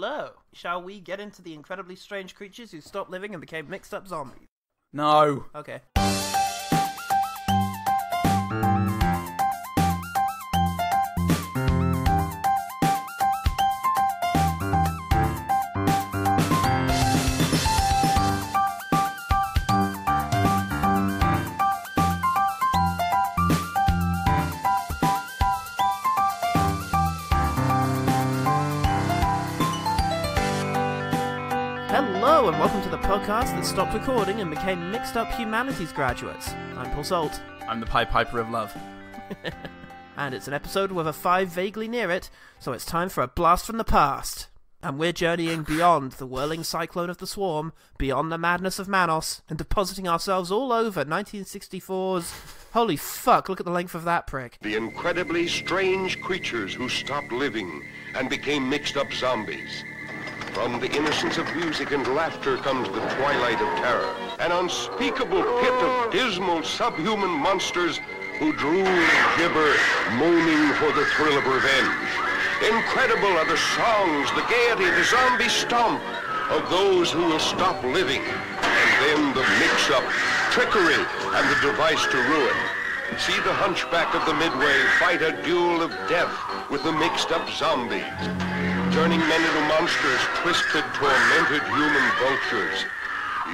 Hello. Shall we get into the incredibly strange creatures who stopped living and became mixed up zombies? No. Okay. Hello and welcome to the podcast that stopped recording and became mixed up humanities graduates. I'm Paul Salt. I'm the Pied Piper of Love. And it's an episode with a 5 vaguely near it, so it's time for a blast from the past. And we're journeying beyond the whirling cyclone of the swarm, beyond the madness of Manos, and depositing ourselves all over 1964's... Holy fuck, look at the length of that prick. The incredibly strange creatures who stopped living and became mixed up zombies. From the innocence of music and laughter comes the twilight of terror, an unspeakable pit of dismal subhuman monsters who drool and gibber, moaning for the thrill of revenge. Incredible are the songs, the gaiety, the zombie stomp of those who will stop living, and then the mix-up, trickery, and the device to ruin. See the hunchback of the Midway fight a duel of death with the mixed-up zombies, turning men into monsters, twisted, tormented human vultures,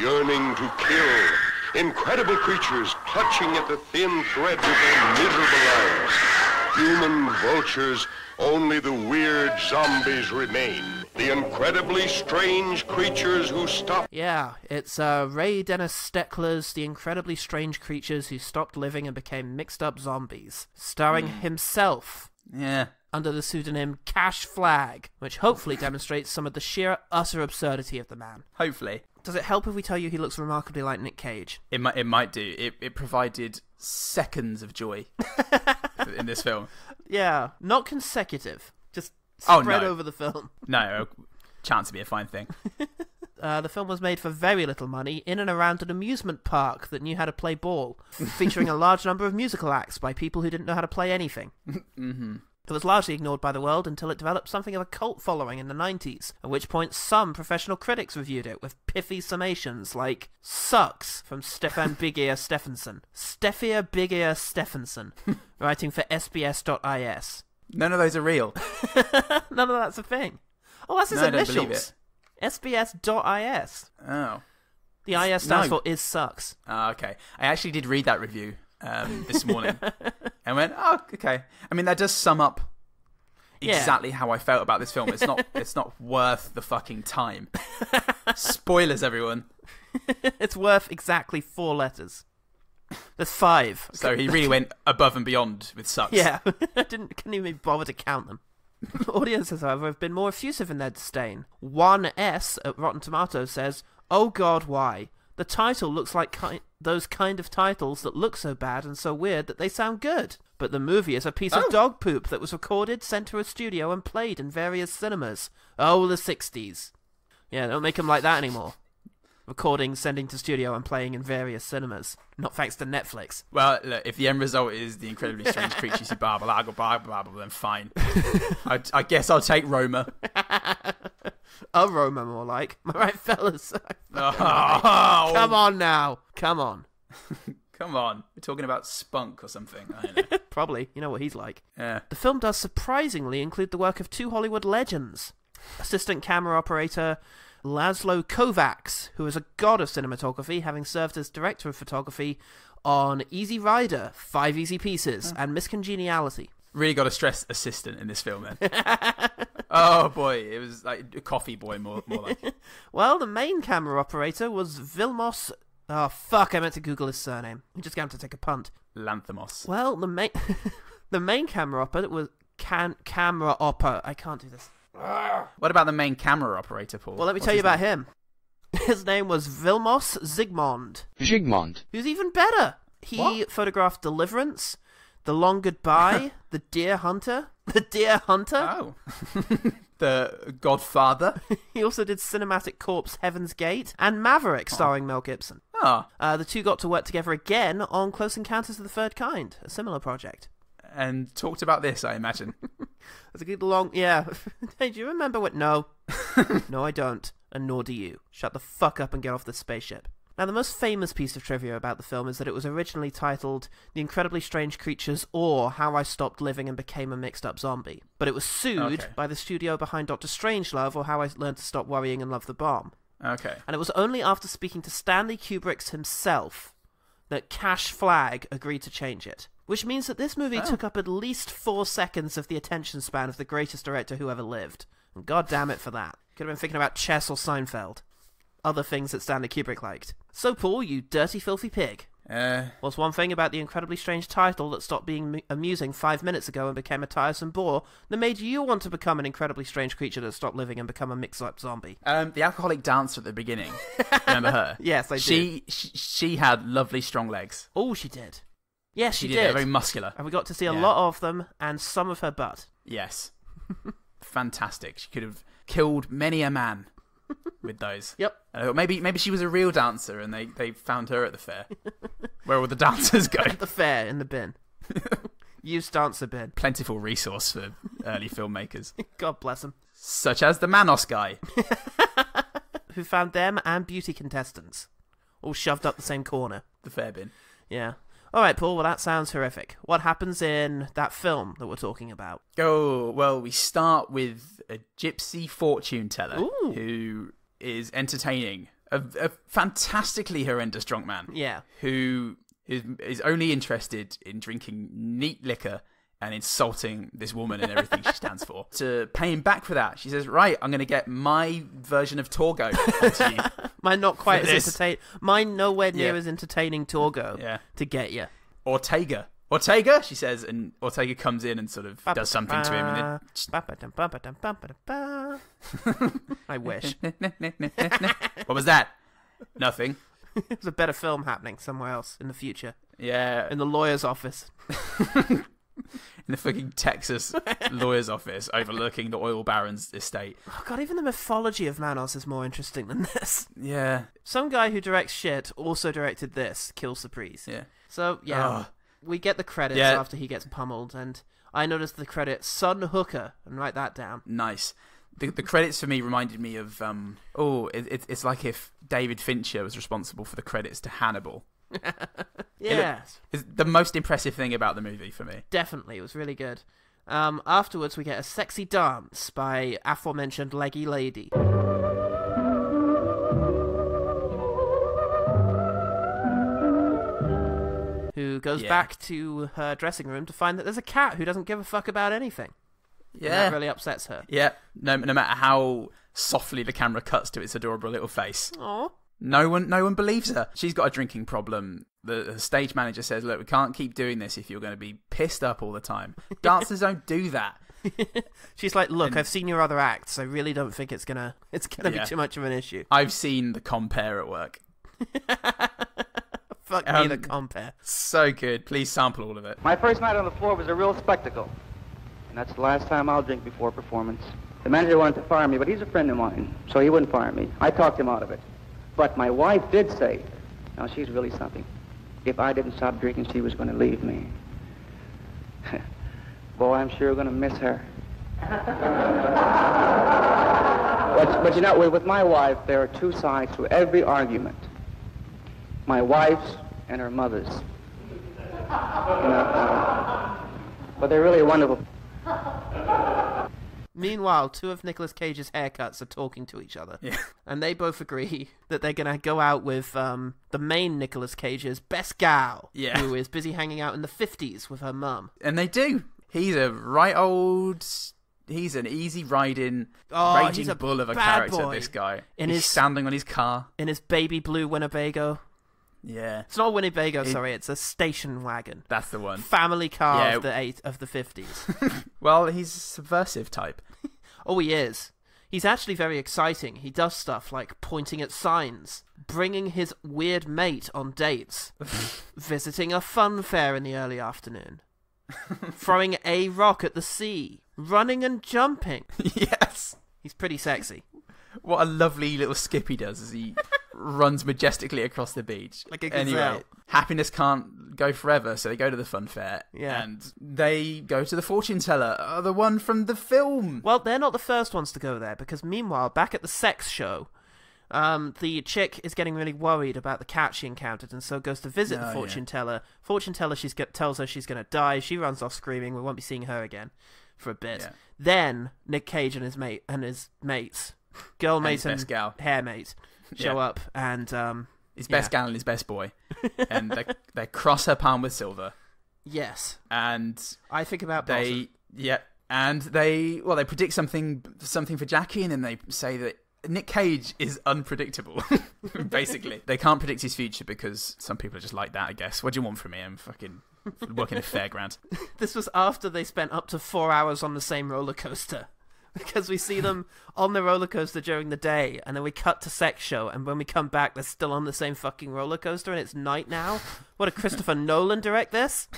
yearning to kill. Incredible creatures clutching at the thin threads of their miserable lives. Human vultures, only the weird zombies remain. The incredibly strange creatures who stop... Yeah, it's Ray Dennis Steckler's The Incredibly Strange Creatures Who Stopped Living and Became Mixed Up Zombies, starring himself. Yeah. Under the pseudonym Cash Flag, which hopefully demonstrates some of the sheer utter absurdity of the man. Hopefully. Does it help if we tell you he looks remarkably like Nick Cage? It might do. It provided seconds of joy in this film. Yeah, not consecutive. Just spread over the film. No, chance to be a fine thing. The film was made for very little money in and around an amusement park that knew how to play ball, featuring a large number of musical acts by people who didn't know how to play anything. Mm-hmm. It was largely ignored by the world until it developed something of a cult following in the 90s, at which point some professional critics reviewed it with pithy summations like, "Sucks," from Stefan Big Ear Stephenson. Steffia Big Ear Stephenson, writing for SBS.is. None of those are real. None of that's a thing. Oh, that's his initials. I don't believe it. SBS.is. Oh. The IS stands for Is Sucks. Oh, okay. I actually did read that review this morning and went, oh, okay. I mean, that does sum up exactly how I felt about this film. It's not worth the fucking time. Spoilers, everyone. It's worth exactly 4 letters. There's 5. So he really went above and beyond with Sucks. Yeah, couldn't even bother to count them. Audiences, however, have been more effusive in their disdain. 1S at Rotten Tomatoes says, "Oh God, why? The title looks like those kind of titles that look so bad and so weird that they sound good. But the movie is a piece of dog poop that was recorded, sent to a studio, and played in various cinemas. Oh, the 60s. Yeah, don't make them like that anymore. Recording, sending to studio, and playing in various cinemas. Not thanks to Netflix." Well, look, if the end result is the incredibly strange creatures who blah, blah, blah, blah, blah, then fine. I guess I'll take Roma. A Roma, more like. Am I right, fellas? Oh. Come on now. Come on. Come on. We're talking about Spunk or something. I don't know. Probably. You know what he's like. Yeah. The film does surprisingly include the work of 2 Hollywood legends. Assistant camera operator Laszlo Kovacs, who is a god of cinematography, having served as director of photography on Easy Rider, 5 Easy Pieces, and Miss Congeniality. Really got to stress assistant in this film, then. Oh, boy. It was like a coffee boy, more like. Well, the main camera operator was Vilmos... Oh, fuck, I meant to Google his surname. I'm just going to take a punt. Lanthimos. Well, the main camera operator was... Camera opera. I can't do this. What about the main camera operator, Paul? Well, let me tell you about him. His name was Vilmos Zsigmond. Who's even better. He photographed Deliverance, The Long Goodbye, The Deer Hunter. Oh. The Godfather. He also did Cinematic Corpse Heaven's Gate and Maverick, starring Mel Gibson. Oh. The two got to work together again on Close Encounters of the Third Kind, a similar project. And talked about this, I imagine. There's a good long... Yeah. Hey, do you remember what... No. No, I don't, and nor do you. Shut the fuck up and get off this spaceship. Now, the most famous piece of trivia about the film is that it was originally titled The Incredibly Strange Creatures or How I Stopped Living and Became a Mixed-Up Zombie. But it was sued by the studio behind Dr. Strangelove or How I Learned to Stop Worrying and Love the Bomb. Okay. And it was only after speaking to Stanley Kubrick himself that Cash Flagg agreed to change it. Which means that this movie took up at least 4 seconds of the attention span of the greatest director who ever lived. And god damn it for that. Could have been thinking about chess or Seinfeld. Other things that Stanley Kubrick liked. So, Paul, you dirty, filthy pig. What's one thing about the incredibly strange title that stopped being amusing 5 minutes ago and became a tiresome bore that made you want to become an incredibly strange creature that stopped living and become a mixed-up zombie? The alcoholic dancer at the beginning. Remember her? Yes, I do. She had lovely, strong legs. Oh, she did. Yes, she did. They're very muscular. And we got to see a lot of them and some of her butt. Yes. Fantastic. She could have killed many a man with those. Yep. Maybe she was a real dancer and they found her at the fair. Where all the dancers go? At the fair, in the bin. Used dancer bin. Plentiful resource for early filmmakers. God bless them. Such as the Manos guy. Who found them and beauty contestants. All shoved up the same corner. The fair bin. Yeah. Alright, Paul, well that sounds horrific. What happens in that film that we're talking about? Oh, well, we start with a gypsy fortune teller who is entertaining a fantastically horrendous drunk man. Yeah. Who is only interested in drinking neat liquor and insulting this woman and everything she stands for. To pay him back for that, she says, right, I'm going to get my version of Torgo onto you. Mine not quite as entertaining. Mine nowhere near as entertaining Torgo to get you. Ortega, she says, and Ortega comes in and sort of does something to him. And then... I wish. What was that? Nothing. There's a better film happening somewhere else in the future. Yeah. In the lawyer's office. In the fucking Texas lawyer's office overlooking the oil baron's estate. Oh god, even the mythology of Manos is more interesting than this. Yeah. Some guy who directs shit also directed this, Kill Surprise. Yeah. So, we get the credits after he gets pummeled, and I noticed the credit Son Hooker, and write that down. Nice. The credits for me reminded me of, it's like if David Fincher was responsible for the credits to Hannibal. Yes. It's the most impressive thing about the movie for me. Definitely, it was really good. Afterwards, we get a sexy dance by aforementioned Leggy Lady. Who goes back to her dressing room to find that there's a cat who doesn't give a fuck about anything. Yeah. And that really upsets her. Yeah, no matter how softly the camera cuts to its adorable little face. Aww. No one believes her. She's got a drinking problem. The stage manager says, look, we can't keep doing this if you're going to be pissed up all the time. Dancers don't do that. She's like, look, I've seen your other acts. I really don't think it's gonna be too much of an issue. I've seen the compère at work. Fuck me, the compère. So good. Please sample all of it. My first night on the floor was a real spectacle. And that's the last time I'll drink before a performance. The manager wanted to fire me, but he's a friend of mine, so he wouldn't fire me. I talked him out of it. But my wife did say, now she's really something. If I didn't stop drinking, she was going to leave me. Boy, I'm sure going to miss her. But you know, with my wife, there are two sides to every argument. My wife's and her mother's. But they're really wonderful. Meanwhile, two of Nicolas Cage's haircuts are talking to each other. Yeah. And they both agree that they're going to go out with the main Nicolas Cage's best gal, who is busy hanging out in the 50s with her mum. And they do. He's he's an easy riding, raging bull of a character, boy. This guy. He's standing on his car. In his baby blue Winnebago. Yeah. It's not a Winnebago, sorry, it's a station wagon. That's the one. Family car of the 50s. Well, he's a subversive type. Oh, he is. He's actually very exciting. He does stuff like pointing at signs, bringing his weird mate on dates, visiting a fun fair in the early afternoon, throwing a rock at the sea, running and jumping. Yes. He's pretty sexy. What a lovely little skip he does as he runs majestically across the beach. Like a gazelle. Anyway, happiness can't go forever, so they go to the fun fair. Yeah. And they go to the fortune teller, the one from the film. Well, they're not the first ones to go there, because meanwhile, back at the sex show, the chick is getting really worried about the cat she encountered, and so goes to visit the fortune teller. Fortune teller tells her she's going to die. She runs off screaming. We won't be seeing her again for a bit. Yeah. Then Nick Cage and his mates, girl mate and hair mate, show up, and his best gal and his best boy, and they cross her palm with silver. Yes, and I think about and they predict something for Jackie, and then they say that Nick Cage is unpredictable. Basically, they can't predict his future because some people are just like that, I guess. What do you want from me? I'm fucking working a fairground. This was after they spent up to 4 hours on the same roller coaster. Because we see them on the roller coaster during the day, and then we cut to sex show, and when we come back, they're still on the same fucking roller coaster, and it's night now. What, did Christopher Nolan direct this?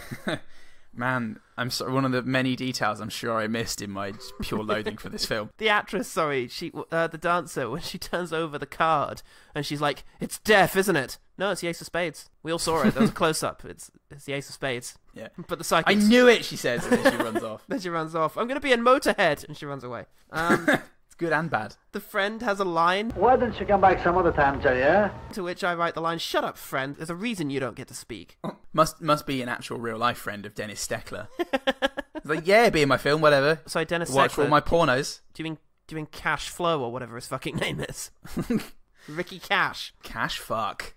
Man, I'm sorry. One of the many details I'm sure I missed in my pure loathing for this film. The actress, the dancer, when she turns over the card, and she's like, "It's death, isn't it?" No, it's the Ace of Spades. We all saw it. There was a close-up. It's the Ace of Spades. Yeah. But the psychic... I knew it, she says, and then she runs off. Then she runs off. I'm going to be in Motorhead, and she runs away. It's good and bad. The friend has a line. Why didn't you come back some other time, Jerry? To which I write the line, "Shut up, friend. There's a reason you don't get to speak." Must be an actual real-life friend of Dennis Steckler. He's like, yeah, be in my film, whatever. So Dennis Watch Steckler... all my pornos. Do you mean Cash Flow, or whatever his fucking name is? Ricky Cash. Cash fuck.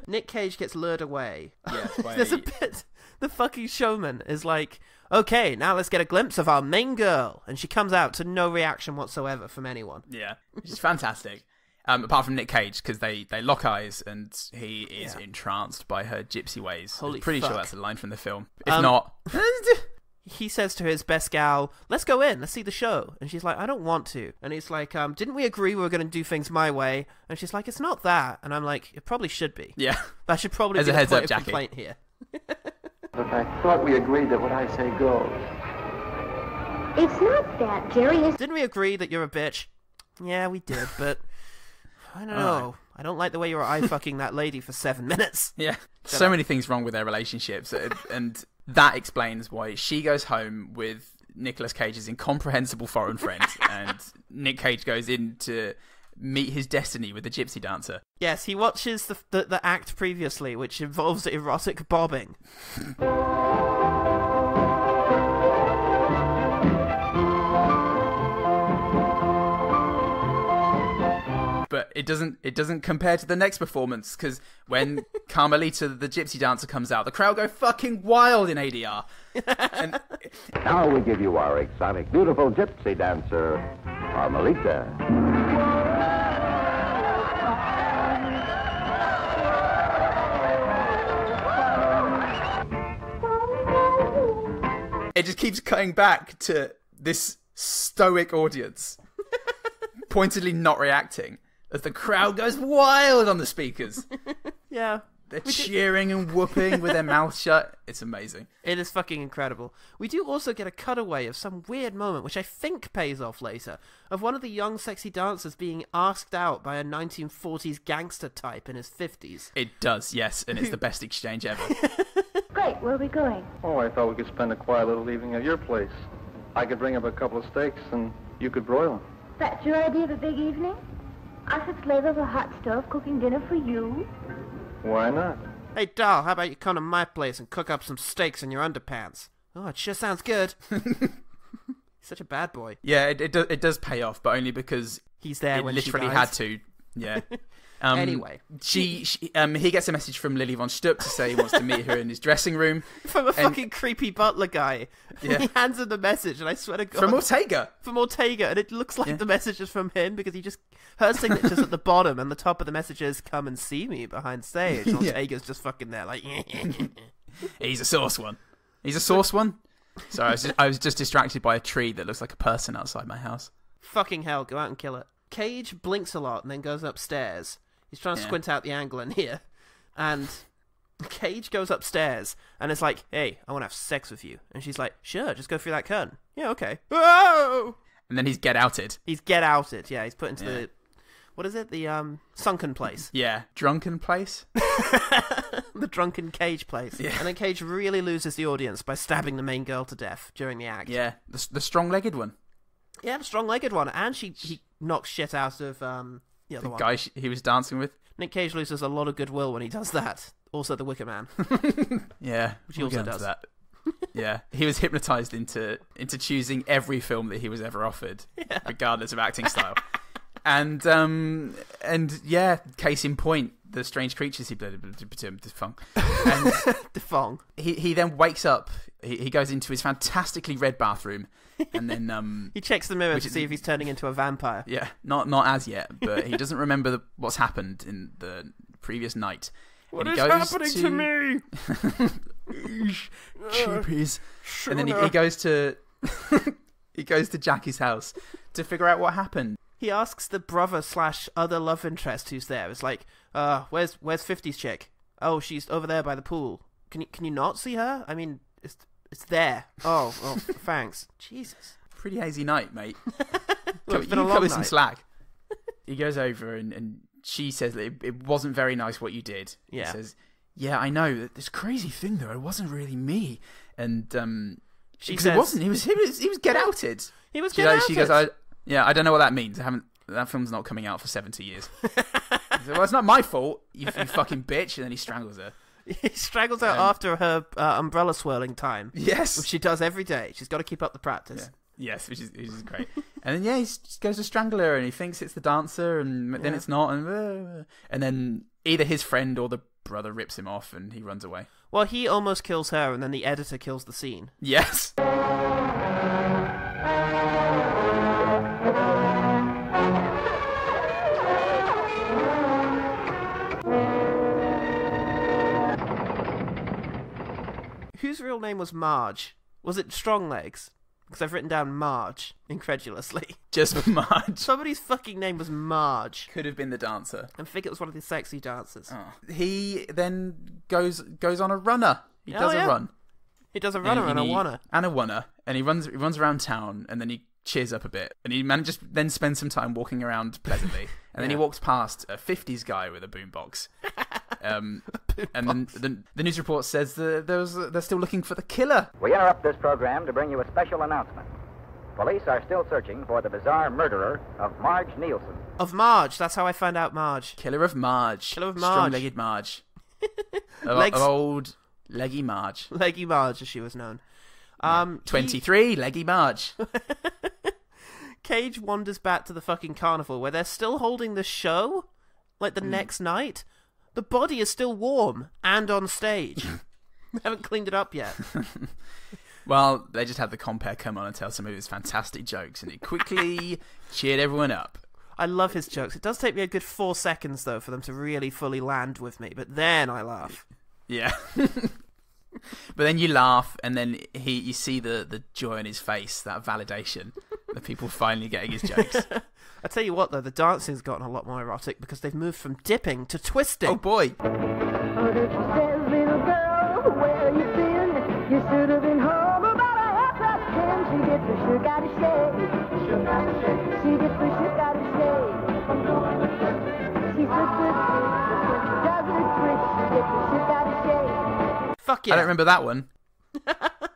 Nick Cage gets lured away. Yes, There's a bit... The fucking showman is like, "Okay, now let's get a glimpse of our main girl." And she comes out to no reaction whatsoever from anyone. Yeah, which is fantastic. Apart from Nick Cage, because they lock eyes and he is entranced by her gypsy ways. Holy I'm pretty fuck. sure that's a line from the film. If not... He says to his best gal, "Let's go in, let's see the show." And she's like, "I don't want to." And he's like, "Didn't we agree we were going to do things my way?" And she's like, "It's not that." And I'm like, "It probably should be." Yeah. That should probably As be a the heads point up, of Jackie. complaint here. But I thought we agreed that what I say goes. It's not that, Jerry. Didn't we agree that you're a bitch? Yeah, we did, but I don't know. I don't like the way you were eye-fucking that lady for 7 minutes. Yeah. So many things wrong with their relationships, and that explains why she goes home with Nicolas Cage's incomprehensible foreign friend, and Nick Cage goes in to meet his destiny with the gypsy dancer. Yes, he watches the act previously, which involves erotic bobbing. But it doesn't compare to the next performance, because when Carmelita, the gypsy dancer, comes out, the crowd go fucking wild in ADR. And now we give you our exotic, beautiful gypsy dancer, Carmelita. it just keeps cutting back to this stoic audience, pointedly not reacting, as the crowd goes wild on the speakers. Yeah. They're cheering and whooping with their mouths shut. It's amazing. It is fucking incredible. We do also get a cutaway of some weird moment, which I think pays off later, of one of the young sexy dancers being asked out by a 1940s gangster type in his 50s. It does, yes, and it's the best exchange ever. Great, where are we going? Oh, I thought we could spend a quiet little evening at your place. I could bring up a couple of steaks, and you could broil them. That's your idea of a big evening? I should slave over a hot stove cooking dinner for you? Why not? Hey, doll, how about you come to my place and cook up some steaks in your underpants? Oh, it sure sounds good. He's such a bad boy. Yeah, it does pay off, but only because he's there when literally she had dies. to. Yeah. Anyway. He gets a message from Lily von Stupp to say he wants to meet her in his dressing room. From a fucking creepy butler guy. Yeah. He hands him the message, and I swear to God. From Ortega. From Ortega, and it looks like the message is from him, because her signature's at the bottom, and the top of the message is, "Come and see me behind stage." And Ortega's just fucking there, like... He's a sauce one. He's a sauce one? Sorry, I was just distracted by a tree that looks like a person outside my house. Fucking hell, go out and kill it. Cage blinks a lot and then goes upstairs. He's trying to squint out the angle in here. And Cage goes upstairs and is like, "Hey, I want to have sex with you." And she's like, "Sure, just go through that curtain." "Yeah, okay." Whoa! And then he's get outed. He's get outed, yeah. He's put into the... what is it? The sunken place. Yeah, drunken place. The drunken Cage place. Yeah. And then Cage really loses the audience by stabbing the main girl to death during the act. Yeah, the strong-legged one. Yeah, the strong-legged one. And he knocks shit out of the other one. Guy he was dancing with. Nick Cage loses a lot of goodwill when he does that. Also the Wicker Man. Yeah, which he also does. That. Yeah, he was hypnotized into choosing every film that he was ever offered, regardless of acting style. And yeah, case in point, the strange creatures he defung. And defung. He then wakes up. He goes into his fantastically red bathroom, and then he checks the mirror to see if he's turning into a vampire. Yeah, not as yet, but he doesn't remember what's happened in the previous night. What is happening to me? Cheapies. And then he goes to Jackie's house to figure out what happened. He asks the brother / other love interest who's there. It's like, where's 50's chick? Oh, she's over there by the pool. Can you not see her? I mean, it's there. Oh, thanks. Jesus. Pretty hazy night, mate. It's been a long night. Some slack. He goes over and she says that it wasn't very nice what you did. Yeah. He says, yeah, I know. This crazy thing though, it wasn't really me. And she says, it wasn't. He was get outed. He was get outed. She goes, I don't know what that means. That film's not coming out for 70 years. He said, well, it's not my fault, you fucking bitch. And then he strangles her. He strangles her after her umbrella swirling time. Yes. Which she does every day. She's got to keep up the practice. Yeah. Yes, which is great. And then, he just goes to strangle her, and he thinks it's the dancer, and then it's not. And then either his friend or the brother rips him off, and he runs away. Well, he almost kills her, and then the editor kills the scene. Yes. Whose real name was Marge? Was it Stronglegs? Because I've written down Marge, incredulously. Just Marge. Somebody's fucking name was Marge. Could have been the dancer. I think it was one of the sexy dancers. Oh. He then goes on a runner. He does a run. He does a runner and a wanna. And a wanna. And he runs around town, and then he cheers up a bit. And he manages to then spend some time walking around pleasantly. And then he walks past a 50s guy with a boombox. And then the news report says that they're still looking for the killer. We interrupt this program to bring you a special announcement. Police are still searching for the bizarre murderer of Marge Nielsen. Of Marge, that's how I found out Marge. Killer of Marge. Killer of Marge. Strong-legged Marge. of old Leggy Marge. Leggy Marge, as she was known. 23, Leggy Marge. Cage wanders back to the fucking carnival where they're still holding the show, like the next night. The body is still warm and on stage. They haven't cleaned it up yet. Well, they just had the compère come on and tell some of his fantastic jokes, and he quickly cheered everyone up. I love his jokes. It does take me a good 4 seconds, though, for them to really fully land with me, but then I laugh. Yeah. But then you laugh, and then you see the joy in his face, that validation, the people finally getting his jokes. I tell you what, though, the dancing's gotten a lot more erotic because they've moved from dipping to twisting. Oh, boy. Oh, that you said, little girl, where you been? You should have been home about a 10:30. She gets the sugar out of shade. She gets the sugar out of shade. She's so good, she does it quick. She gets the sugar out of shade. Fuck yeah. I don't remember that one.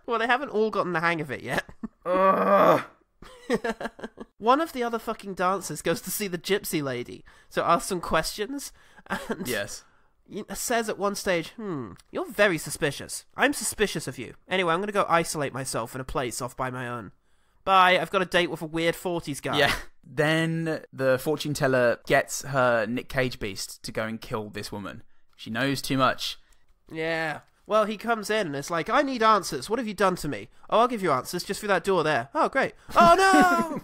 Well, they haven't all gotten the hang of it yet. One of the other fucking dancers goes to see the gypsy lady to ask some questions, and says at one stage, you're very suspicious. I'm suspicious of you. Anyway, I'm going to go isolate myself in a place off by my own. Bye, I've got a date with a weird 40s guy. Yeah. Then the fortune teller gets her Nick Cage beast to go and kill this woman. She knows too much. Yeah. Well, he comes in and it's like, I need answers. What have you done to me? Oh, I'll give you answers just through that door there. Oh, great. Oh, no!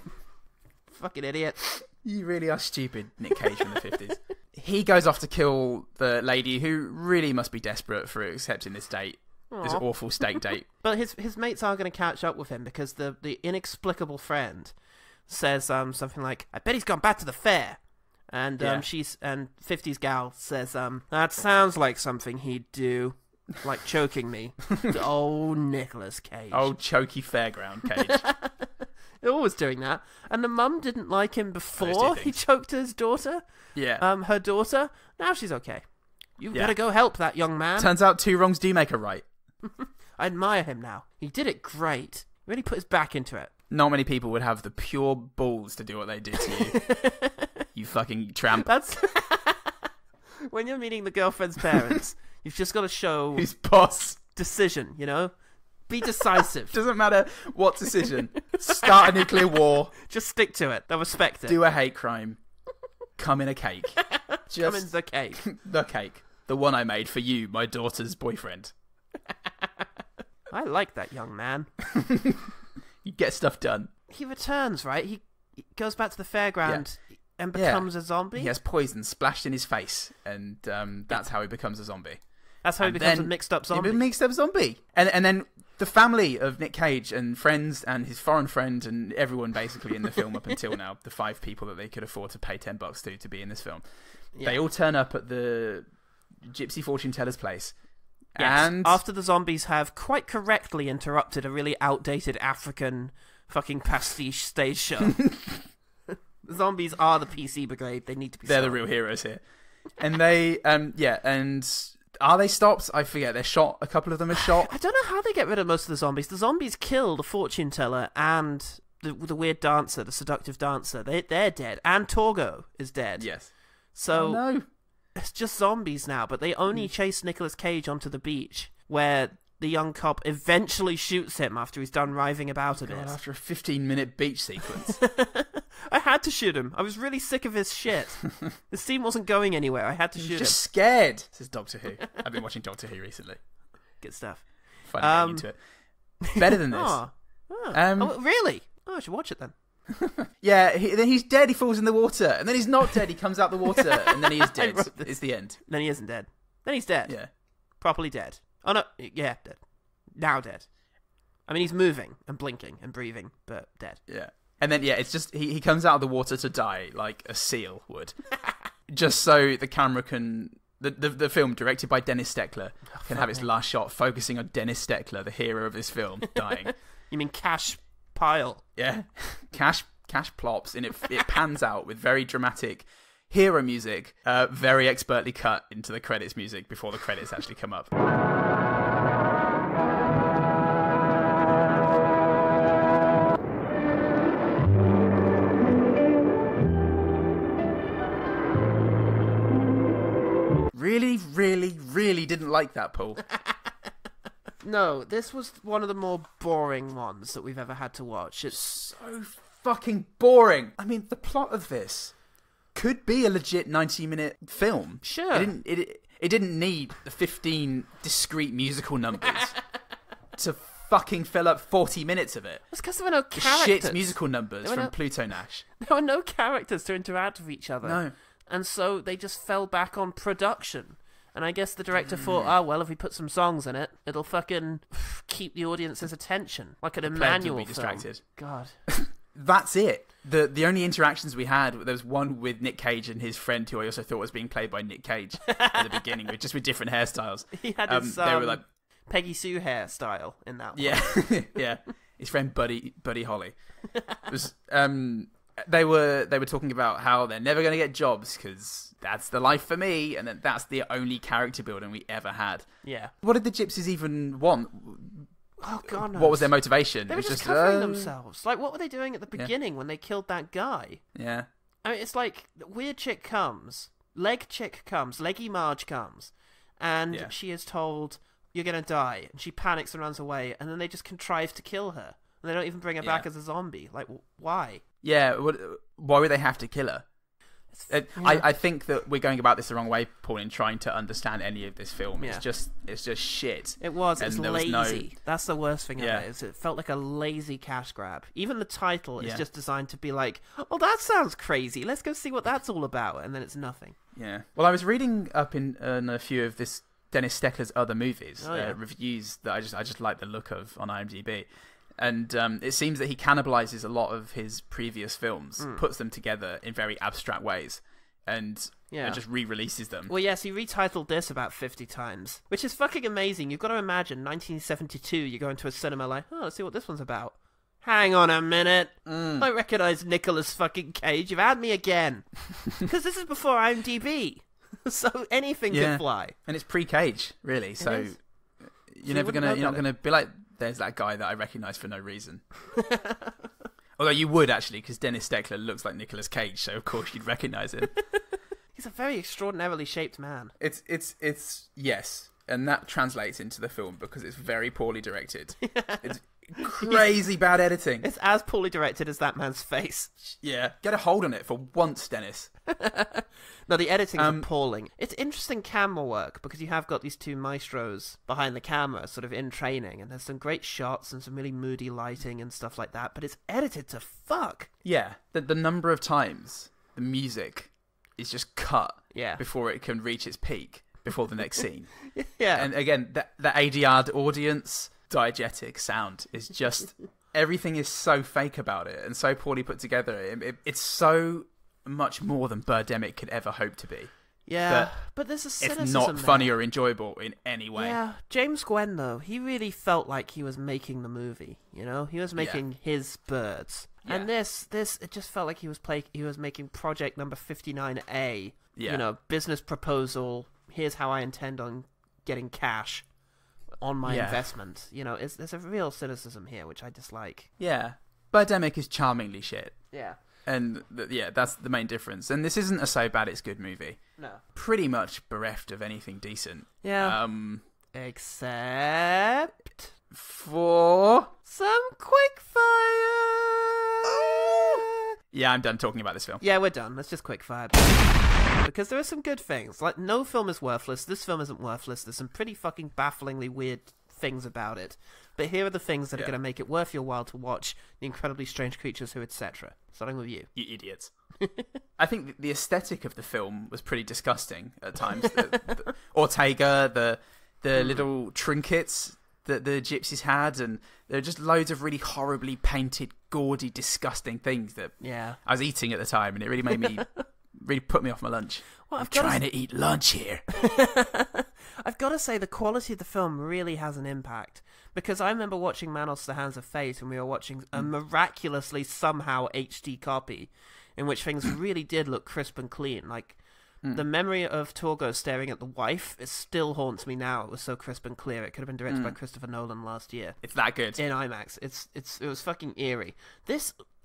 Fucking idiot. You really are stupid, Nick Cage from the 50s. He goes off to kill the lady who really must be desperate for accepting this date. Aww. This awful steak date. But his mates are going to catch up with him because the inexplicable friend says something like, I bet he's gone back to the fair. And 50s gal says, that sounds like something he'd do. Like choking me. Oh, Nicolas Cage. Oh, choky fairground Cage. They're always doing that. And the mum didn't like him before he choked his daughter. Yeah. Her daughter. Now she's okay. You better go help that young man. Turns out 2 wrongs do make a right. I admire him now. He did it great. Really put his back into it. Not many people would have the pure balls to do what they did to you. You fucking tramp. That's when you're meeting the girlfriend's parents. You've just got to show who's boss. Decision. Be decisive. Doesn't matter what decision. Start a nuclear war. Just stick to it. They'll respect it. Do a hate crime. Come in a cake. Come in the cake. The cake. The one I made for you, my daughter's boyfriend. I like that young man. You get stuff done. He returns, right? He goes back to the fairground and becomes a zombie. He has poison splashed in his face, and that's how he becomes a zombie. That's how he becomes a mixed-up zombie. He mixed up zombie. And then the family of Nick Cage and friends and his foreign friend and everyone basically in the film up until now, the 5 people that they could afford to pay $10 to be in this film, they all turn up at the gypsy fortune teller's place. Yes, and after the zombies have quite correctly interrupted a really outdated African fucking pastiche stage show. The zombies are the PC brigade. They need to be They're stopped. the real heroes here. And they, and are they stopped? I forget. They're shot. A couple of them are shot. I don't know how they get rid of most of the zombies. The zombies kill the fortune teller and the weird dancer, the seductive dancer. They're dead. And Torgo is dead. Yes. So no. It's just zombies now, but they only chase Nicolas Cage onto the beach, where the young cop eventually shoots him after he's done writhing about a bit. After a 15-minute beach sequence. I had to shoot him. I was really sick of his shit. The scene wasn't going anywhere. I had to shoot him. Just scared. This is Doctor Who. I've been watching Doctor Who recently. Good stuff. Finally getting into it. Better than this. Oh, really? Oh, I should watch it then. Yeah, then he's dead, he falls in the water. And then he's not dead, he comes out the water. And then he is dead. It's the end. Then he isn't dead. Then he's dead. Yeah. Properly dead. Oh, no. Yeah, dead. Now dead. I mean, he's moving and blinking and breathing, but dead. Yeah. And then, it's just, he comes out of the water to die, like a seal would. Just so the camera can... The film, directed by Dennis Steckler, can have its last shot focusing on Dennis Steckler, the hero of this film, dying. You mean Cash Pile? Yeah. Cash plops, and it pans out with very dramatic hero music, very expertly cut into the credits music before the credits actually come up. Really, really, really didn't like that, Paul. No, this was one of the more boring ones that we've ever had to watch. It's so fucking boring. I mean, the plot of this could be a legit 90-minute film. Sure. It didn't need the 15 discrete musical numbers to fucking fill up 40 minutes of it. It's because there were no characters. Shit musical numbers from Pluto Nash. There were no characters to interact with each other. No. And so they just fell back on production. And I guess the director thought, if we put some songs in it, it'll fucking keep the audience's attention. Like an Emmanuel be distracted. God. That's it. The only interactions we had, there was one with Nick Cage and his friend, who I also thought was being played by Nick Cage at the beginning, with different hairstyles. He had his they were like Peggy Sue hairstyle in that one. Yeah, yeah. His friend Buddy Holly. It was, they were talking about how they're never going to get jobs because that's the life for me, and that's the only character building we ever had. Yeah. What did the gypsies even want? Oh God knows. What was their motivation? They were just covering themselves. Like, what were they doing at the beginning when they killed that guy? Yeah. I mean, it's like, weird chick comes, Leggy Marge comes, and she is told, you're going to die, and she panics and runs away, and then they just contrive to kill her, and they don't even bring her back as a zombie. Like, why? Yeah, why would they have to kill her? I think that we're going about this the wrong way, Paul, in trying to understand any of this film. Yeah. It's just shit. It was. It's lazy. Was That's the worst thing of it. Is it felt like a lazy cash grab. Even the title is just designed to be like, oh, that sounds crazy. Let's go see what that's all about. And then it's nothing. Yeah. Well, I was reading up in a few of this Dennis Steckler's other movies, reviews that I just like the look of on IMDb. And it seems that he cannibalizes a lot of his previous films, puts them together in very abstract ways, and just re-releases them. Well, yes, he retitled this about 50 times, which is fucking amazing. You've got to imagine, 1972, you go into a cinema like, oh, let's see what this one's about. hang on a minute. I recognise Nicolas fucking Cage. You've had me again. Because this is before IMDb. So anything could fly. And it's pre-Cage, really. So you're not gonna be like, there's that guy that I recognise for no reason. Although you would actually, because Dennis Steckler looks like Nicolas Cage, so of course you'd recognise him. He's a very extraordinarily shaped man. It's yes, and that translates into the film because it's very poorly directed. It's crazy bad editing. It's as poorly directed as that man's face. Yeah, get a hold on it for once, Dennis. No, the editing's appalling. It's interesting camera work because you have got these two maestros behind the camera, sort of in training, and there's some great shots and some really moody lighting and stuff like that. But it's edited to fuck. Yeah, the number of times the music is just cut before it can reach its peak before the next scene. Yeah, and again, the ADR audience diegetic sound is just everything is so fake about it and so poorly put together. It's so much more than Birdemic could ever hope to be. Yeah, but there's a cynicism it's not there. funny or enjoyable in any way. Yeah, James Gwen, though, he really felt like he was making the movie, you know? He was making his birds. Yeah. And this, it just felt like he was making project number 59A. Yeah. You know, business proposal, here's how I intend on getting cash on my investment. You know, there's a real cynicism here, which I dislike. Yeah. Birdemic is charmingly shit. Yeah. And that's the main difference. And this isn't a so bad it's good movie. No. Pretty much bereft of anything decent. Yeah. Except for some quick fire. Yeah, I'm done talking about this film. Yeah, we're done. Let's just quick fire. Because there are some good things. Like, no film is worthless. This film isn't worthless. There's some pretty fucking bafflingly weird things about it. But here are the things that are going to make it worth your while to watch The Incredibly Strange Creatures Who, etc. Starting with you. You idiots. I think the aesthetic of the film was pretty disgusting at times. the Ortega, the little trinkets that the gypsies had, and there are just loads of really horribly painted, gaudy, disgusting things that I was eating at the time, and it really made me... really put me off my lunch. Well, I'm trying to eat lunch here. I've got to say, the quality of the film really has an impact. Because I remember watching Manos, the Hands of Fate, and we were watching a miraculously somehow HD copy, in which things really did look crisp and clean. Like, the memory of Torgo staring at the wife, it still haunts me now. It was so crisp and clear. It could have been directed by Christopher Nolan last year. It's that good. In IMAX. It was fucking eerie.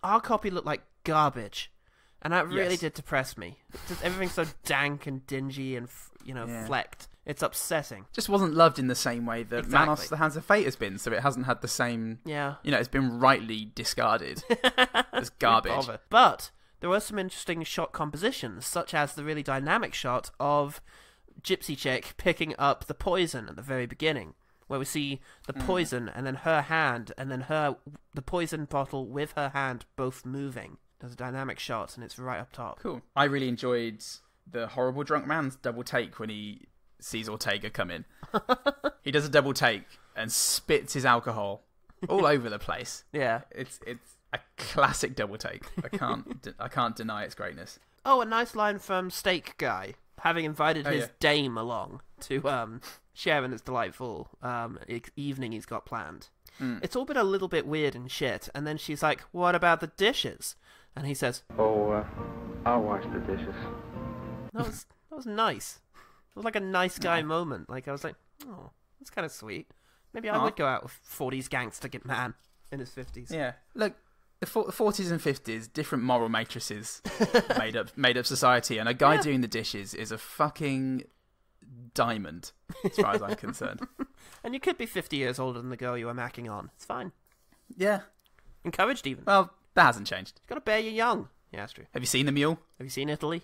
Our copy looked like garbage. And that really did depress me. Just everything's so dank and dingy and, flecked. It's upsetting. Just wasn't loved in the same way that Manos, the Hands of Fate has been, so it hasn't had the same... Yeah. It's been rightly discarded as garbage. But there were some interesting shot compositions, such as the really dynamic shot of Gypsy Chick picking up the poison at the very beginning, where we see the poison and then her hand, and then the poison bottle with her hand both moving. There's a dynamic shot, and it's right up top. Cool. I really enjoyed the horrible drunk man's double take when he sees Ortega come in. He does a double take and spits his alcohol all over the place. Yeah. It's a classic double take. I can't deny its greatness. Oh, a nice line from Steak Guy, having invited his dame along to share in this delightful evening he's got planned. It's all been a little bit weird and shit, and then she's like, what about the dishes? And he says, I'll wash the dishes. That was nice. It was like a nice guy moment. Like, I was like, oh, that's kind of sweet. Maybe I would go out with 40s gangster man in his 50s. Yeah. Look, the 40s and 50s, different moral matrices made up society, and a guy doing the dishes is a fucking diamond, as far as I'm concerned. And you could be 50 years older than the girl you were macking on. It's fine. Yeah. Encouraged, even. Well, that hasn't changed. You've got to bear you young. Yeah, that's true. Have you seen The Mule? Have you seen Italy?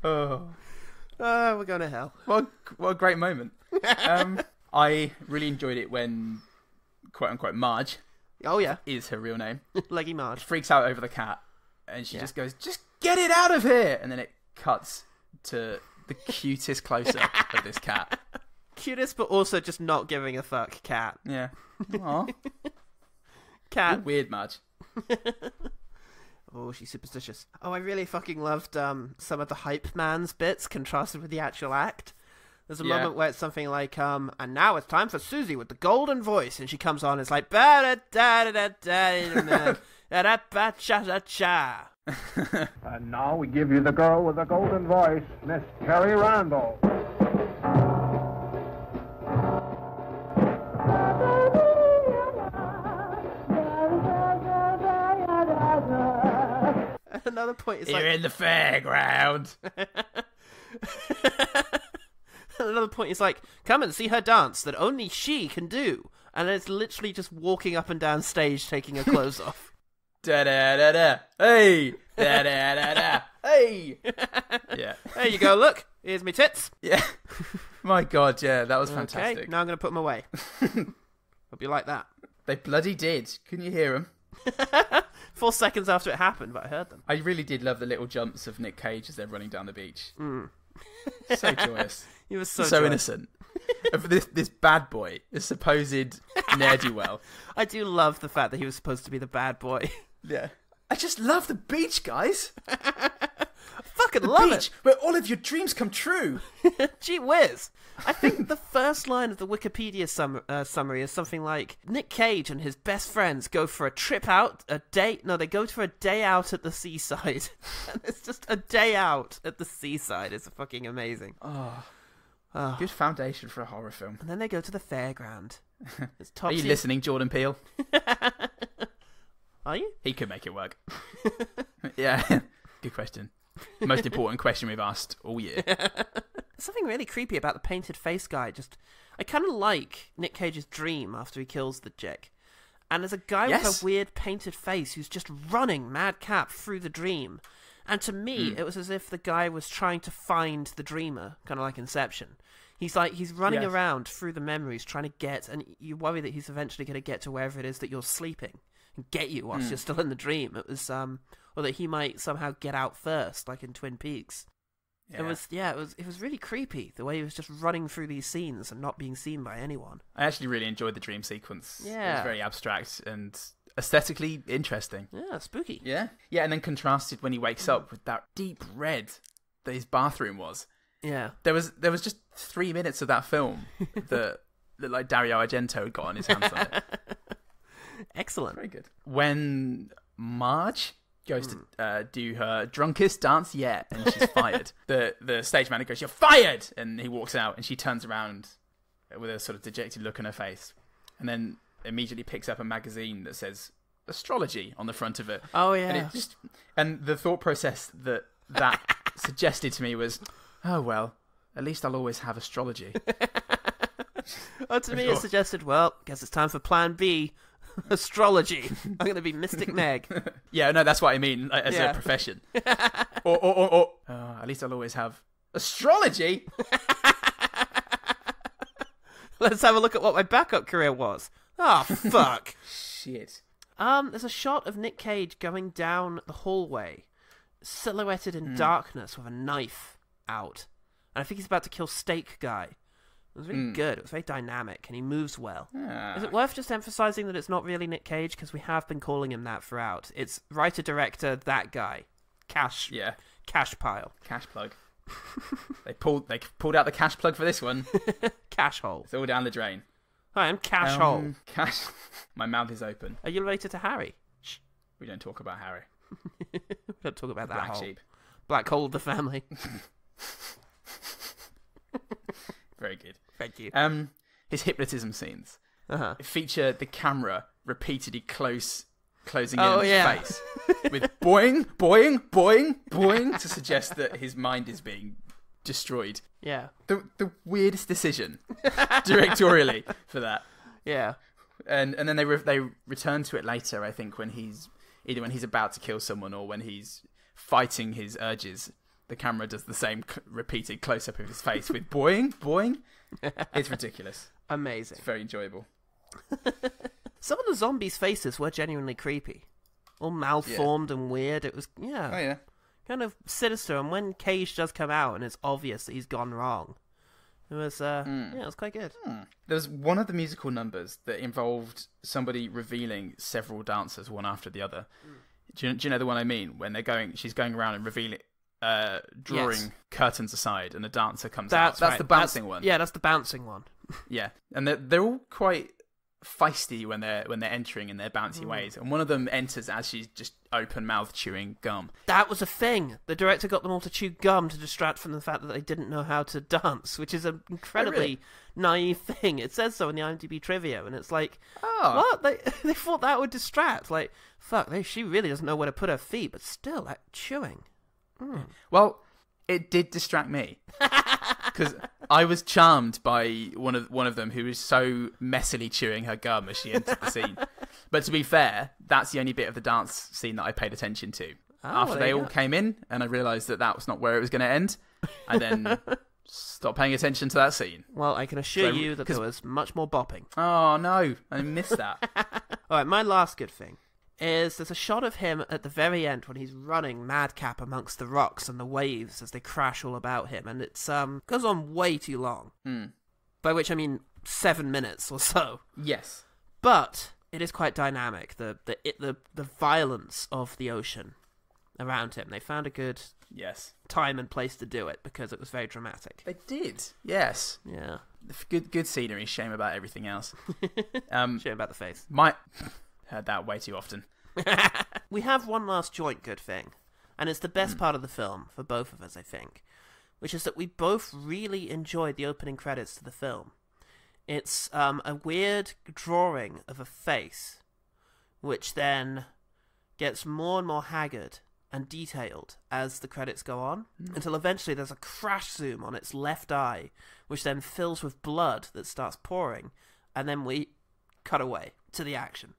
We're going to hell. What a great moment. I really enjoyed it when, quote-unquote, Marge is her real name. Leggy Marge. Freaks out over the cat, and she just goes, just get it out of here! And then it cuts to the cutest close-up of this cat. Cutest, but also just not giving a fuck cat. Yeah. Aww. Cat. You're weird, Marge. Oh, she's superstitious. Oh, I really fucking loved some of the hype man's bits contrasted with the actual act. There's a moment where it's something like, and now it's time for Susie with the golden voice, and she comes on, and it's like, ba-da-da-da-da-da-da-ba-cha-cha-cha. And now we give you the girl with the golden voice, Miss Terry Randall. At another point, it's You're in the fairground. At another point, it's like, come and see her dance that only she can do. And it's literally just walking up and down stage, taking her clothes off. Da-da-da-da. Hey! Da-da-da-da. Hey! Yeah. There you go, look. Here's me tits. Yeah. My God, yeah, that was fantastic. Okay, now I'm going to put them away. Hope you like that. They bloody did. Couldn't you hear them? 4 seconds after it happened, but I heard them. I really did love the little jumps of Nick Cage as they're running down the beach. So joyous. He was so so joyous. innocent. This bad boy, this supposed ne'er-do-well. I do love the fact that he was supposed to be the bad boy. Yeah. I just love the beach, guys. Fucking The love beach, where all of your dreams come true. Gee whiz. I think the first line of the Wikipedia summary is something like, Nick Cage and his best friends go for a trip out, they go for a day out at the seaside. And it's just a day out at the seaside. It's fucking amazing. Good foundation for a horror film. And then they go to the fairground. It's top Are you listening, Jordan Peele? Are you? He could make it work. Yeah. Good question. Most important question we've asked all year. There's something really creepy about the painted face guy. I kind of like Nick Cage's dream after he kills the chick. And there's a guy with a weird painted face who's just running madcap through the dream. And to me, it was as if the guy was trying to find the dreamer, kind of like Inception. He's running around through the memories trying to get, and you worry that he's eventually going to get to wherever it is that you're sleeping and get you whilst you're still in the dream. It was, or that he might somehow get out first, like in Twin Peaks. Yeah. It was really creepy, the way he was just running through these scenes and not being seen by anyone. I actually really enjoyed the dream sequence. Yeah. It was very abstract and aesthetically interesting. Yeah, spooky. Yeah. Yeah, and then contrasted when he wakes up with that deep red that his bathroom was. Yeah. There was just 3 minutes of that film that like Dario Argento had got on his hands on it. Excellent. Very good. When Marge goes to do her drunkest dance yet, and she's fired. The stage manager goes, "You're fired!" And he walks out, and she turns around with a sort of dejected look on her face, and then immediately picks up a magazine that says astrology on the front of it. Oh yeah. And the thought process that suggested to me was, oh well, at least I'll always have astrology. To me, it suggested, well, guess it's time for Plan B. Astrology. I'm going to be Mystic Meg. Yeah, no, that's what I mean as a profession. or at least I'll always have astrology. Let's have a look at what my backup career was. Oh, fuck. Shit. There's a shot of Nick Cage going down the hallway, silhouetted in darkness with a knife out. And I think he's about to kill Steak Guy. It was really good. It was very dynamic, and he moves well. Is it worth just emphasizing that it's not really Nick Cage? Because we have been calling him that throughout. It's writer-director, that guy. Cash. Yeah. Cash pile. Cash plug. They pulled out the cash plug for this one. Cash hole. It's all down the drain. Hi, I'm Cash Hole. Cash. My mouth is open. Are you related to Harry? Shh. We don't talk about Harry. We don't talk about that Black hole. sheep. Black hole of the family. Very good. Thank you. His hypnotism scenes Uh-huh. feature the camera repeatedly closing in Oh, his yeah. face with boing, boing, boing, boing to suggest that his mind is being destroyed. Yeah. The weirdest decision directorially for that. Yeah. And then they return to it later. I think when he's about to kill someone or when he's fighting his urges. The camera does the same repeated close up of his face with boing, boing. It's ridiculous. Amazing. It's very enjoyable. Some of the zombies' faces were genuinely creepy. All malformed and weird. It was, Oh, yeah. kind of sinister. And when Cage does come out and it's obvious that he's gone wrong, it was, it was quite good. There was one of the musical numbers that involved somebody revealing several dancers one after the other. Do you know the one I mean? When she's going around and revealing drawing curtains aside and a dancer comes That's out. That's right. the bouncing one. Yeah, that's the bouncing one. Yeah, and they're all quite feisty when they're entering in their bouncy ways, and one of them enters as she's just open mouth chewing gum. That was a thing. The director got them all to chew gum to distract from the fact that they didn't know how to dance, which is an incredibly naive thing. It says so in the IMDb trivia, and it's like, what? They thought that would distract. Like, fuck, she really doesn't know where to put her feet, but still, like, chewing. Well, it did distract me because I was charmed by one of them who was so messily chewing her gum as she entered the scene. But to be fair, that's the only bit of the dance scene that I paid attention to. After they all came in, and I realised that was not where it was going to end, I then stopped paying attention to that scene. Well, I can assure you that there was much more bopping. Oh no, I missed that. All right, my last good thing is there's a shot of him at the very end when he's running madcap amongst the rocks and the waves as they crash all about him, and it's goes on way too long. By which I mean 7 minutes or so. Yes, but it is quite dynamic. The violence of the ocean around him. They found a good time and place to do it because it was very dramatic. They did. Yes. Yeah. Good scenery. Shame about everything else. Shame about the face. Heard that way too often. We have one last joint good thing, and it's the best part of the film for both of us, I think, which is that we both really enjoyed the opening credits to the film. It's a weird drawing of a face, which then gets more and more haggard and detailed as the credits go on, until eventually there's a crash zoom on its left eye, which then fills with blood that starts pouring, and then we cut away to the action.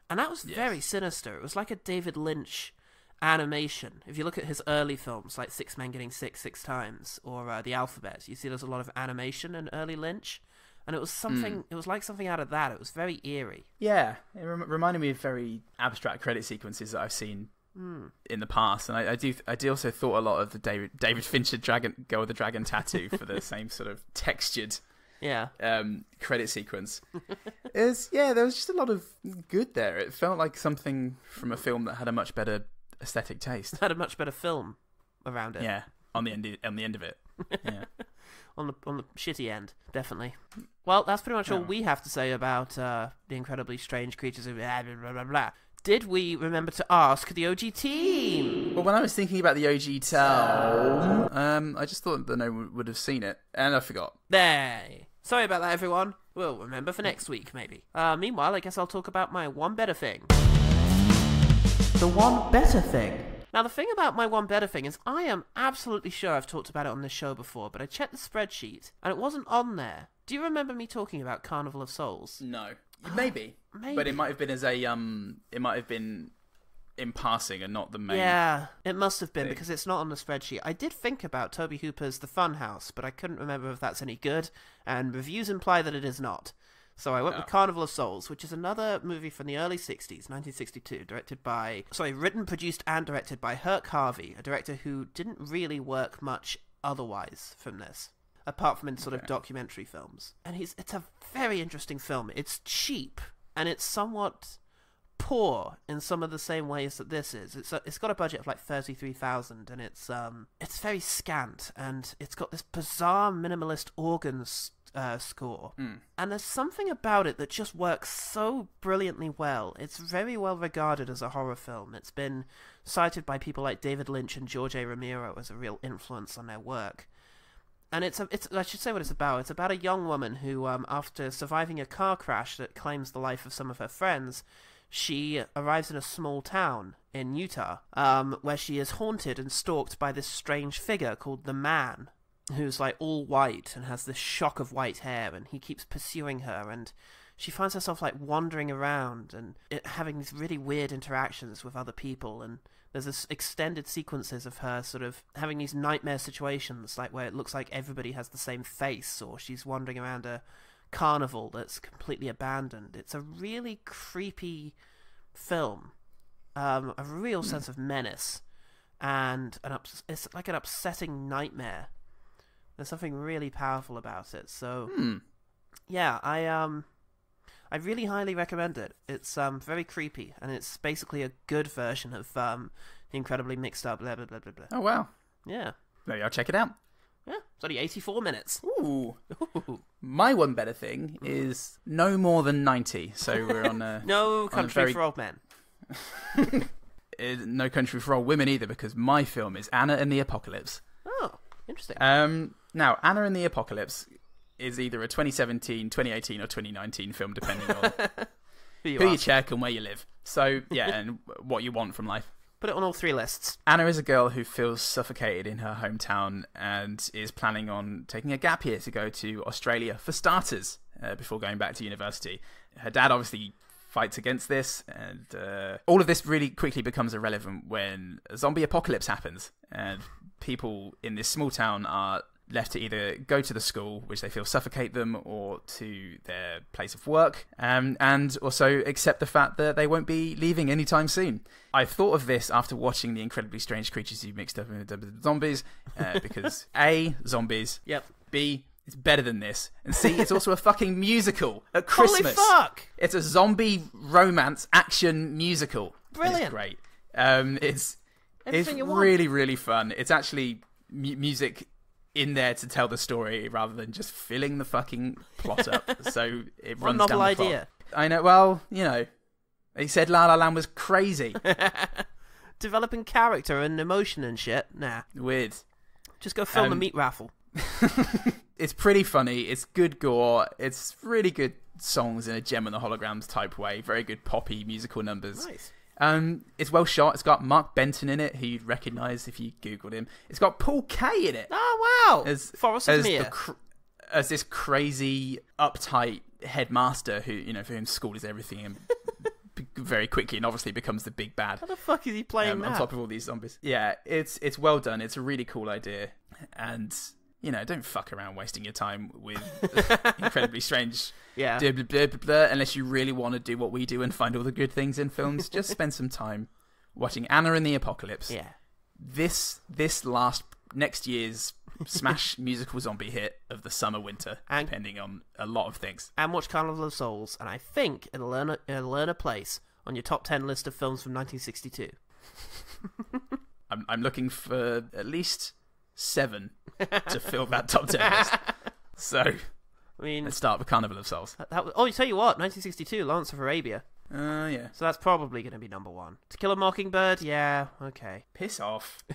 And that was very sinister. It was like a David Lynch animation. If you look at his early films, like Six Men Getting Sick 6 Times, or The Alphabet, you see there's a lot of animation in early Lynch. And it was something. It was like something out of that. It was very eerie. Yeah, it reminded me of very abstract credit sequences that I've seen in the past. And I do also thought a lot of the David Fincher Go with the Dragon tattoo for the same sort of textured credit sequence. There was just a lot of good there. It felt like something from a film that had a much better aesthetic taste. Had a much better film around it. Yeah, on the end of it. Yeah. on the shitty end, definitely. Well, that's pretty much all we have to say about the incredibly strange creatures of blah, blah, blah, blah. Did we remember to ask the OG team? Well, when I was thinking about the OG team, I just thought that no one would have seen it, and I forgot. There. Sorry about that, everyone. We'll remember for next week, maybe. Meanwhile, I guess I'll talk about my one better thing. The one better thing. Now, the thing about my one better thing is I am absolutely sure I've talked about it on this show before, but I checked the spreadsheet, and it wasn't on there. Do you remember me talking about Carnival of Souls? No. Maybe. But it might have been it might have been in passing and not the main. Yeah, it must have been because it's not on the spreadsheet. I did think about Toby Hooper's The Funhouse, but I couldn't remember if that's any good, and reviews imply that it is not. So I went with Carnival of Souls, which is another movie from the early 60s, 1962, written, produced, and directed by Herc Harvey, a director who didn't really work much otherwise from this, apart from in sort of documentary films. And it's a very interesting film. It's cheap, and it's somewhat poor in some of the same ways that this is. It's got a budget of like $33,000, and it's very scant, and it's got this bizarre minimalist organs score. And there's something about it that just works so brilliantly well. It's very well regarded as a horror film. It's been cited by people like David Lynch and George A. Romero as a real influence on their work. And it's I should say what it's about. It's about a young woman who, after surviving a car crash that claims the life of some of her friends, she arrives in a small town in Utah, where she is haunted and stalked by this strange figure called the Man, who's like all white and has this shock of white hair, and he keeps pursuing her, and she finds herself like wandering around and having these really weird interactions with other people, and there's this extended sequences of her sort of having these nightmare situations, like where it looks like everybody has the same face, or she's wandering around a carnival that's completely abandoned. It's a really creepy film, a real sense of menace, and it's like an upsetting nightmare. There's something really powerful about it. So, yeah, I really highly recommend it. It's very creepy, and it's basically a good version of the incredibly mixed up blah blah blah blah blah. Oh wow! Yeah. Maybe I'll check it out. Yeah, it's only 84 minutes. Ooh. My one better thing is no more than 90. So we're on a... No Country for Old Men. No Country for Old Women either, because my film is Anna and the Apocalypse. Oh, interesting. Now, Anna and the Apocalypse is either a 2017, 2018 or 2019 film, depending on who you check and where you live. So, yeah, and what you want from life. Put it on all three lists. Anna is a girl who feels suffocated in her hometown and is planning on taking a gap year to go to Australia for starters before going back to university. Her dad obviously fights against this, and all of this really quickly becomes irrelevant when a zombie apocalypse happens, and people in this small town are left to either go to the school, which they feel suffocate them, or to their place of work, and also accept the fact that they won't be leaving anytime soon. I thought of this after watching The Incredibly Strange Creatures You Mixed Up with Zombies, because A, zombies, yep. B, it's better than this, and C, it's also a fucking musical at Christmas. Holy fuck! It's a zombie romance action musical. Brilliant. It's great. It's really, really fun. It's actually music in there to tell the story rather than just filling the fucking plot up. So it runs down the plot. What a novel idea. I know. Well, you know, he said La La Land was crazy. Developing character and emotion and shit. Nah. Weird. Just go film the meat raffle. It's pretty funny. It's good gore. It's really good songs in a Gem and the Holograms type way. Very good poppy musical numbers. Nice. It's well shot. It's got Mark Benton in it, who you'd recognise if you googled him. It's got Paul Kaye in it. Oh wow! Forrest of Mia. As this crazy, uptight headmaster who, you know, for whom school is everything, and very quickly and obviously becomes the big bad. How the fuck is he playing that? On top of all these zombies. Yeah, it's well done. It's a really cool idea, and you know, don't fuck around wasting your time with incredibly strange. Yeah. Blah, blah, blah, blah, unless you really want to do what we do and find all the good things in films. Just spend some time watching Anna and the Apocalypse. Yeah. This next year's smash musical zombie hit of the summer winter, depending on a lot of things. And watch Carnival of Souls, and I think it'll earn a place on your top 10 list of films from 1962. I'm looking for at least 7 to fill that top 10 list. So. I mean, let's start with Carnival of Souls. You tell you what, 1962, Lawrence of Arabia. Yeah. So that's probably going to be number 1. To Kill a Mockingbird, yeah, okay. Piss off.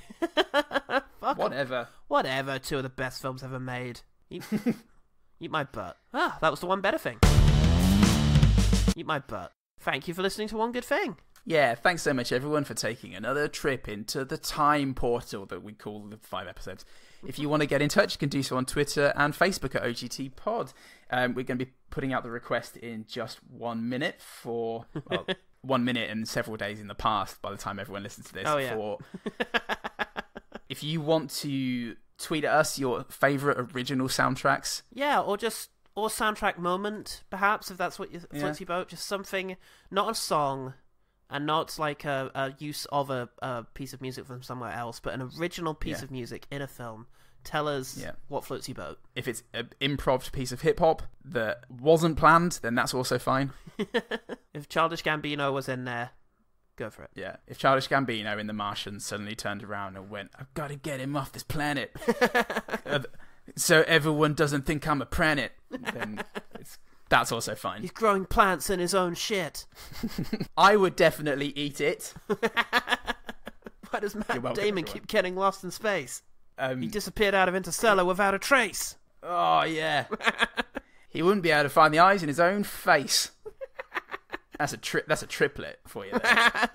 Fuck Whatever. Whatever, 2 of the best films ever made. Eat my butt. That was the one better thing. Eat my butt. Thank you for listening to One Good Thing. Yeah, thanks so much everyone for taking another trip into the time portal that we call the 5 episodes. If you want to get in touch, you can do so on Twitter and Facebook at ogtpod. We're going to be putting out the request in just 1 minute for 1 minute and several days in the past by the time everyone listens to this. Oh, yeah. If you want to tweet at us your favourite original soundtracks. Yeah, or soundtrack moment, perhaps, if that's what you floats your boat. Just something, not a song, and not like a use of a piece of music from somewhere else, but an original piece of music in a film. Tell us what floats your boat. If it's an improv piece of hip-hop that wasn't planned, then that's also fine. If Childish Gambino was in there, go for it. Yeah, if Childish Gambino in The Martian suddenly turned around and went, I've got to get him off this planet, so everyone doesn't think I'm a planet, then that's also fine. He's growing plants in his own shit. I would definitely eat it. Why does Matt Damon keep getting lost in space? He disappeared out of Interstellar without a trace. Oh, yeah. He wouldn't be able to find the eyes in his own face. That's a triplet for you there.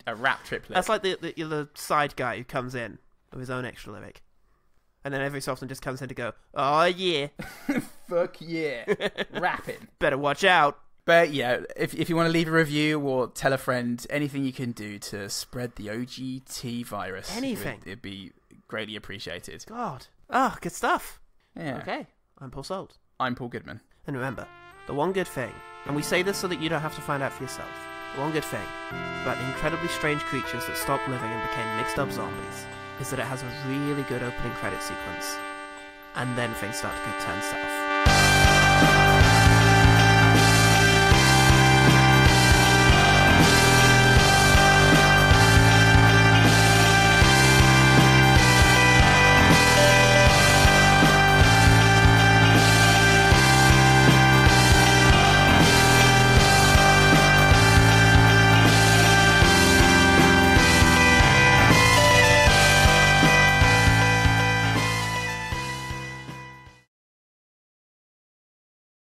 a rap triplet. That's like the side guy who comes in with his own extra lyric. And then every so often just comes in to go, oh yeah. Fuck yeah. Rapping. Better watch out. But yeah, if you want to leave a review or tell a friend, anything you can do to spread the OGT virus. Anything. It'd be greatly appreciated. God. Oh, good stuff. Yeah. Okay. I'm Paul Sold. I'm Paul Goodman. And remember, the one good thing, and we say this so that you don't have to find out for yourself, the one good thing about the incredibly strange creatures that stopped living and became mixed up zombies is that it has a really good opening credit sequence, and then things start to turn south.